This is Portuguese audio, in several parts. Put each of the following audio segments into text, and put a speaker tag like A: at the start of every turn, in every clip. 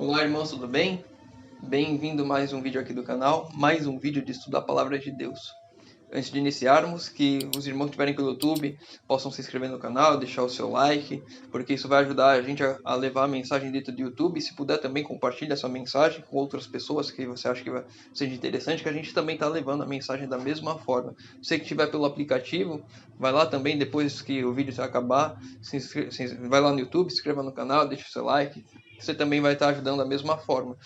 A: Olá, irmãos, tudo bem? Bem-vindo a mais um vídeo aqui do canal, mais um vídeo de estudo da Palavra de Deus. Antes de iniciarmos, que os irmãos que estiverem pelo YouTube possam se inscrever no canal, deixar o seu like, porque isso vai ajudar a gente a levar a mensagem dentro do YouTube. E se puder também compartilhe essa mensagem com outras pessoas que você acha que vai ser interessante, que a gente também está levando a mensagem da mesma forma. Você que estiver pelo aplicativo, vai lá também, depois que o vídeo acabar, vai lá no YouTube, se inscreva no canal, deixa o seu like, você também vai estar ajudando da mesma forma.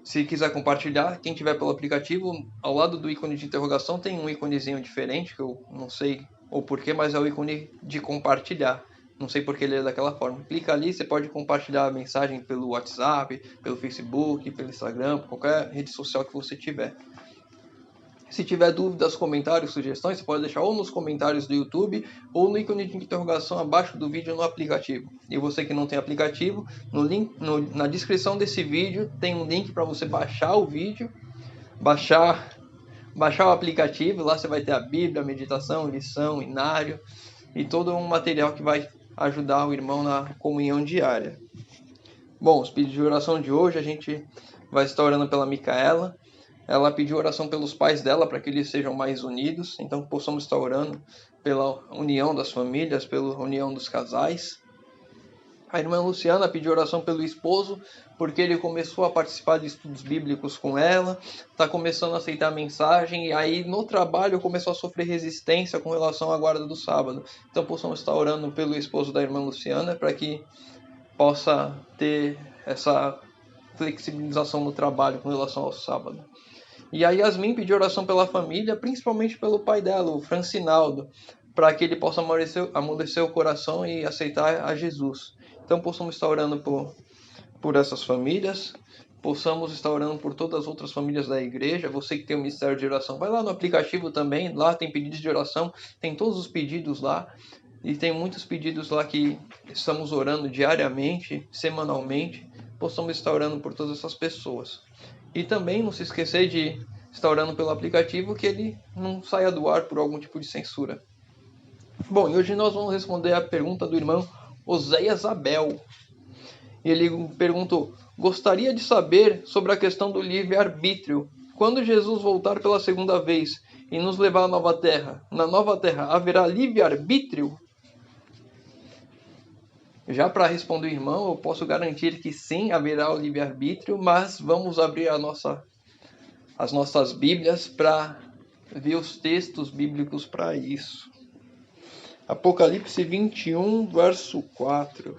A: Se quiser compartilhar, quem tiver pelo aplicativo, ao lado do ícone de interrogação tem um íconezinho diferente, que eu não sei o porquê, mas é o ícone de compartilhar. Não sei porque ele é daquela forma. Clica ali, você pode compartilhar a mensagem pelo WhatsApp, pelo Facebook, pelo Instagram, por qualquer rede social que você tiver. Se tiver dúvidas, comentários, sugestões, você pode deixar ou nos comentários do YouTube ou no ícone de interrogação abaixo do vídeo no aplicativo. E você que não tem aplicativo, na descrição desse vídeo tem um link para você baixar o vídeo, baixar o aplicativo. Lá você vai ter a Bíblia, a meditação, lição, inário e todo um material que vai ajudar o irmão na comunhão diária. Bom, os pedidos de oração de hoje, a gente vai estar orando pela Micaela. Ela pediu oração pelos pais dela para que eles sejam mais unidos, então possamos estar orando pela união das famílias, pela união dos casais. A irmã Luciana pediu oração pelo esposo, porque ele começou a participar de estudos bíblicos com ela, está começando a aceitar a mensagem, e aí no trabalho começou a sofrer resistência com relação à guarda do sábado. Então possamos estar orando pelo esposo da irmã Luciana, para que possa ter essa flexibilização no trabalho com relação ao sábado. E a Yasmin pediu oração pela família, principalmente pelo pai dela, o Francinaldo, para que ele possa amolecer o coração e aceitar a Jesus. Então possamos estar orando por essas famílias, possamos estar orando por todas as outras famílias da igreja. Você que tem o ministério de oração, vai lá no aplicativo também, lá tem pedidos de oração, tem todos os pedidos lá. E tem muitos pedidos lá que estamos orando diariamente, semanalmente. Possamos estar orando por todas essas pessoas. E também não se esquecer de estar orando pelo aplicativo, que ele não saia do ar por algum tipo de censura. Bom, e hoje nós vamos responder a pergunta do irmão Oséias Abel. Ele perguntou: gostaria de saber sobre a questão do livre-arbítrio. Quando Jesus voltar pela segunda vez e nos levar à nova terra, na nova terra haverá livre-arbítrio? Já para responder o irmão, eu posso garantir que sim, haverá o livre-arbítrio, mas vamos abrir as nossas Bíblias para ver os textos bíblicos para isso. Apocalipse 21, verso 4.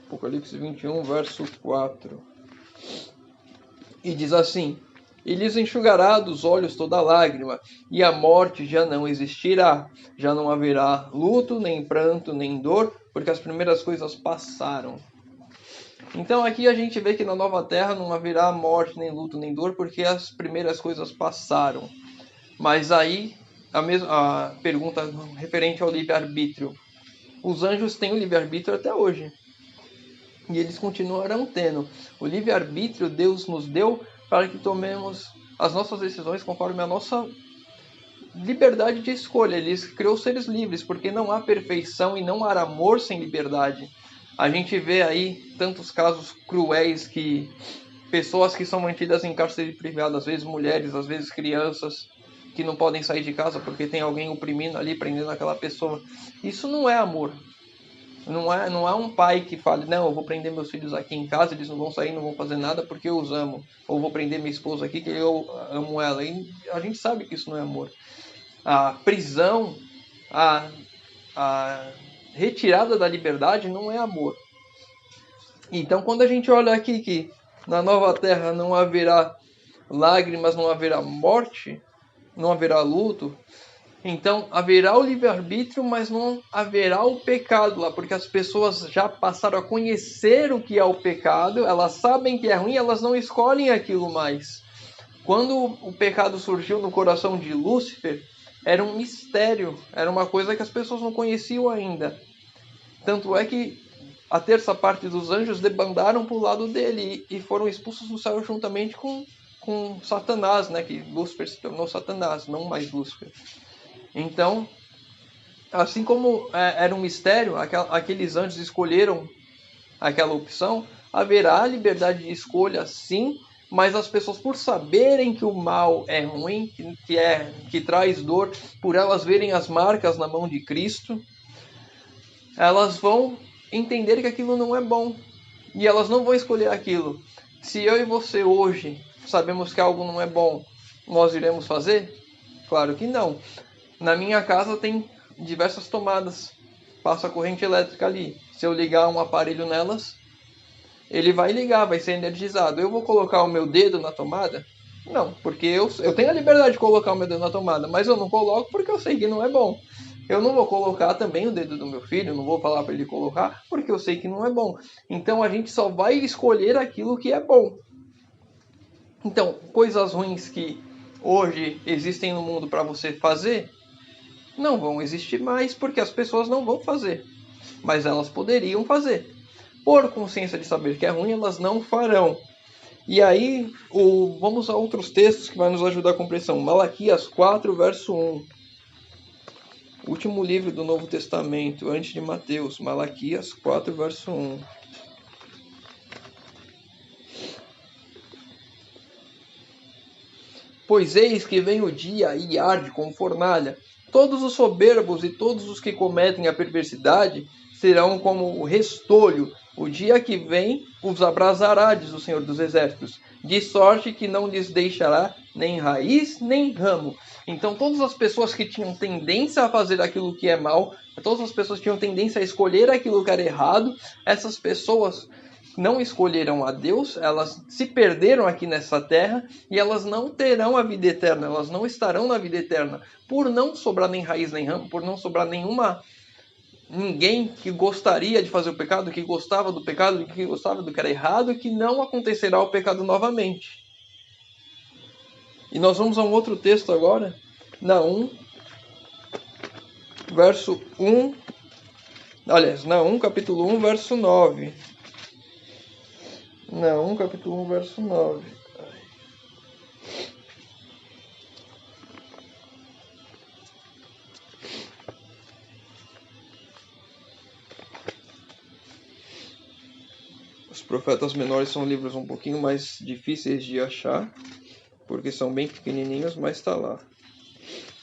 A: Apocalipse 21, verso 4. E diz assim: e lhes enxugará dos olhos toda lágrima, e a morte já não existirá. Já não haverá luto, nem pranto, nem dor, porque as primeiras coisas passaram. Então aqui a gente vê que na nova terra não haverá morte, nem luto, nem dor, porque as primeiras coisas passaram. Mas aí a pergunta referente ao livre-arbítrio. Os anjos têm o livre-arbítrio até hoje. E eles continuarão tendo. O livre-arbítrio Deus nos deu para que tomemos as nossas decisões conforme a nossa liberdade de escolha. Ele criou seres livres, porque não há perfeição e não há amor sem liberdade. A gente vê aí tantos casos cruéis que pessoas que são mantidas em cárcere privado, às vezes mulheres, às vezes crianças, que não podem sair de casa porque tem alguém oprimindo ali, prendendo aquela pessoa. Isso não é amor. Não há um pai que fale: não, eu vou prender meus filhos aqui em casa, eles não vão sair, não vão fazer nada porque eu os amo. Ou vou prender minha esposa aqui que eu amo ela. E a gente sabe que isso não é amor. A prisão, a retirada da liberdade não é amor. Então quando a gente olha aqui que na nova terra não haverá lágrimas, não haverá morte, não haverá luto, então haverá o livre-arbítrio, mas não haverá o pecado lá, porque as pessoas já passaram a conhecer o que é o pecado, elas sabem que é ruim, elas não escolhem aquilo mais. Quando o pecado surgiu no coração de Lúcifer, era um mistério, era uma coisa que as pessoas não conheciam ainda. Tanto é que a terça parte dos anjos debandaram para o lado dele e foram expulsos do céu juntamente com Satanás, né? Que Lúcifer se tornou Satanás, não mais Lúcifer. Então, Assim como era um mistério, aqueles anjos escolheram aquela opção, haverá liberdade de escolha sim, mas as pessoas, por saberem que o mal é ruim, que traz dor, por elas verem as marcas na mão de Cristo, elas vão entender que aquilo não é bom e elas não vão escolher aquilo. Se eu e você hoje sabemos que algo não é bom, nós iremos fazer? Claro que não. Na minha casa tem diversas tomadas, passa corrente elétrica ali. Se eu ligar um aparelho nelas, ele vai ligar, vai ser energizado. Eu vou colocar o meu dedo na tomada? Não, porque eu tenho a liberdade de colocar o meu dedo na tomada, mas eu não coloco porque eu sei que não é bom. Eu não vou colocar também o dedo do meu filho, não vou falar para ele colocar, porque eu sei que não é bom. Então a gente só vai escolher aquilo que é bom. Então, coisas ruins que hoje existem no mundo para você fazer, não vão existir mais porque as pessoas não vão fazer. Mas elas poderiam fazer. Por consciência de saber que é ruim, elas não farão. E aí, vamos a outros textos que vai nos ajudar a compreensão. Malaquias 4, verso 1. Último livro do Novo Testamento, antes de Mateus. Malaquias 4, verso 1. Pois eis que vem o dia e arde como fornalha. Todos os soberbos e todos os que cometem a perversidade serão como o restolho. O dia que vem os abrasará, diz o Senhor dos Exércitos, de sorte que não lhes deixará nem raiz nem ramo. Então todas as pessoas que tinham tendência a fazer aquilo que é mal, todas as pessoas que tinham tendência a escolher aquilo que era errado, essas pessoas não escolheram a Deus, elas se perderam aqui nessa terra e elas não terão a vida eterna, elas não estarão na vida eterna, por não sobrar nem raiz nem ramo, por não sobrar ninguém que gostaria de fazer o pecado, que gostava do pecado, que gostava do que era errado, que não acontecerá o pecado novamente. E nós vamos a um outro texto agora, Naum, verso 1, aliás, Naum, capítulo 1, verso 9. Naum, capítulo 1, verso 9. Os profetas menores são livros um pouquinho mais difíceis de achar, porque são bem pequenininhos, mas está lá.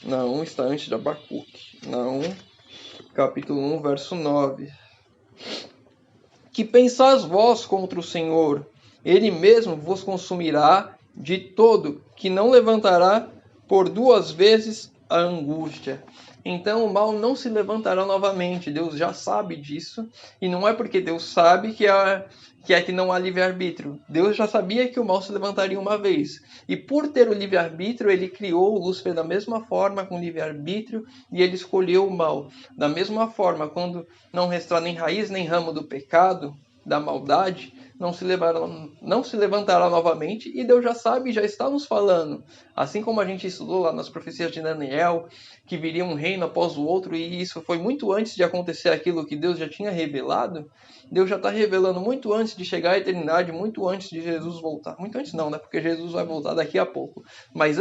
A: Naum está antes de Abacuque. Naum, capítulo 1, verso 9. Que pensais vós contra o Senhor? Ele mesmo vos consumirá de todo, que não levantará por duas vezes a angústia. Então o mal não se levantará novamente. Deus já sabe disso. E não é porque Deus sabe que não há livre-arbítrio. Deus já sabia que o mal se levantaria uma vez. E por ter o livre-arbítrio, ele criou o Lúcifer da mesma forma, com livre-arbítrio, e ele escolheu o mal. Da mesma forma, quando não restar nem raiz nem ramo do pecado, da maldade, não se levantará novamente, e Deus já sabe, já está nos falando. Assim como a gente estudou lá nas profecias de Daniel, que viria um reino após o outro, e isso foi muito antes de acontecer aquilo que Deus já tinha revelado. Deus já está revelando muito antes de chegar à eternidade, muito antes de Jesus voltar. Muito antes não, né? Porque Jesus vai voltar daqui a pouco. Mas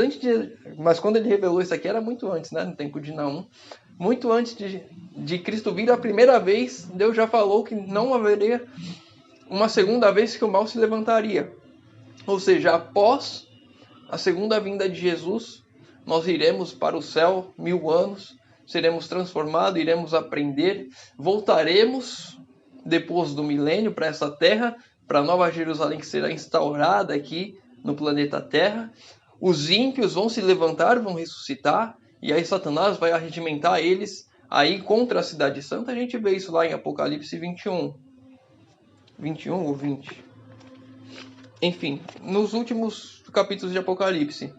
A: quando ele revelou isso aqui, era muito antes, né? No tempo de Naum. Muito antes de Cristo vir a primeira vez, Deus já falou que não haveria uma segunda vez que o mal se levantaria. Ou seja, após a segunda vinda de Jesus, nós iremos para o céu 1000 anos, seremos transformados, iremos aprender, voltaremos depois do milênio para essa terra, para a Nova Jerusalém que será instaurada aqui no planeta Terra. Os ímpios vão se levantar, vão ressuscitar, e aí Satanás vai arregimentar eles aí contra a cidade santa. A gente vê isso lá em Apocalipse 21. 21 ou 20. Enfim, nos últimos capítulos de Apocalipse.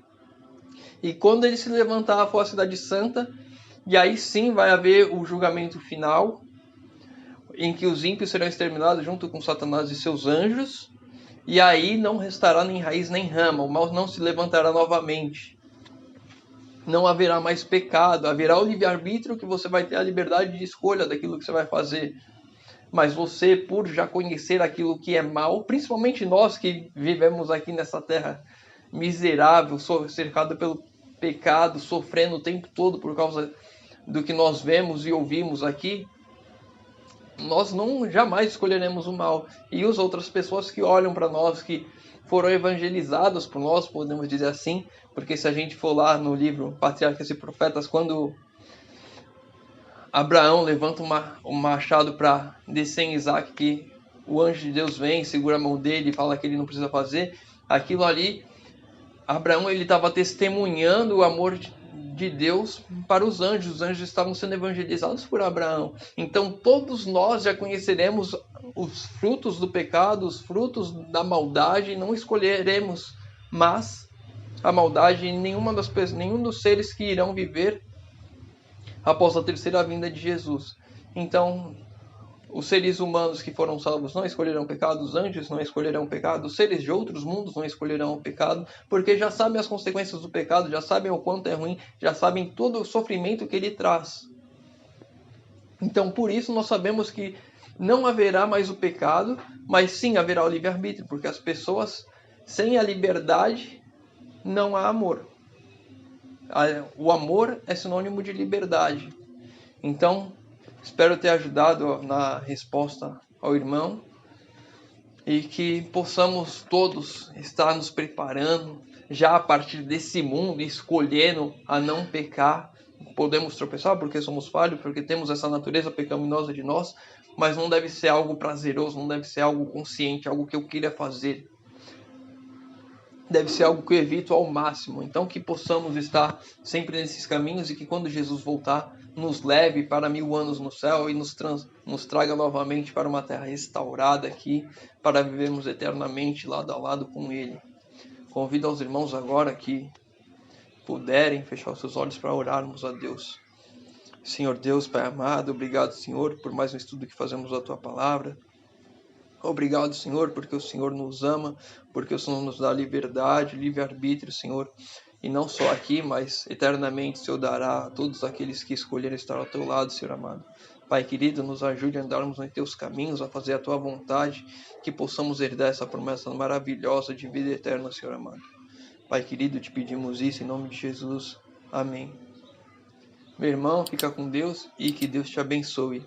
A: E quando ele se levantar for a cidade santa, e aí sim vai haver o julgamento final, em que os ímpios serão exterminados junto com Satanás e seus anjos, e aí não restará nem raiz nem rama, o mal não se levantará novamente. Não haverá mais pecado, haverá o livre-arbítrio, que você vai ter a liberdade de escolha daquilo que você vai fazer. Mas você, por já conhecer aquilo que é mal, principalmente nós que vivemos aqui nessa terra miserável, cercado pelo pecado, sofrendo o tempo todo por causa do que nós vemos e ouvimos aqui, nós não jamais escolheremos o mal. E as outras pessoas que olham para nós, que foram evangelizados por nós, podemos dizer assim, porque se a gente for lá no livro Patriarcas e Profetas, quando Abraão levanta um machado para descer em Isaac, que o anjo de Deus vem, segura a mão dele e fala que ele não precisa fazer, aquilo ali, Abraão ele estava testemunhando o amor de Deus para os anjos estavam sendo evangelizados por Abraão. Então todos nós já conheceremos os frutos do pecado, os frutos da maldade, não escolheremos mas a maldade em nenhum dos seres que irão viver após a terceira vinda de Jesus. Então, os seres humanos que foram salvos não escolherão pecado, os anjos não escolherão pecado, os seres de outros mundos não escolherão o pecado, porque já sabem as consequências do pecado, já sabem o quanto é ruim, já sabem todo o sofrimento que ele traz. Então, por isso, nós sabemos que não haverá mais o pecado, mas sim haverá o livre-arbítrio, porque as pessoas, sem a liberdade, não há amor. O amor é sinônimo de liberdade. Então, espero ter ajudado na resposta ao irmão e que possamos todos estar nos preparando já a partir desse mundo, escolhendo a não pecar. Podemos tropeçar porque somos falhos, porque temos essa natureza pecaminosa de nós, mas não deve ser algo prazeroso, não deve ser algo consciente, algo que eu queira fazer. Deve ser algo que eu evito ao máximo. Então que possamos estar sempre nesses caminhos e que quando Jesus voltar, nos leve para 1000 anos no céu e nos traga novamente para uma terra restaurada aqui, para vivermos eternamente lado a lado com Ele. Convido aos irmãos agora que puderem fechar os seus olhos para orarmos a Deus. Senhor Deus, Pai amado, obrigado, Senhor, por mais um estudo que fazemos da Tua Palavra. Obrigado, Senhor, porque o Senhor nos ama, porque o Senhor nos dá liberdade, livre-arbítrio, Senhor. E não só aqui, mas eternamente o Senhor dará a todos aqueles que escolherem estar ao Teu lado, Senhor amado. Pai querido, nos ajude a andarmos nos Teus caminhos, a fazer a Tua vontade, que possamos herdar essa promessa maravilhosa de vida eterna, Senhor amado. Pai querido, te pedimos isso em nome de Jesus. Amém. Meu irmão, fica com Deus e que Deus te abençoe.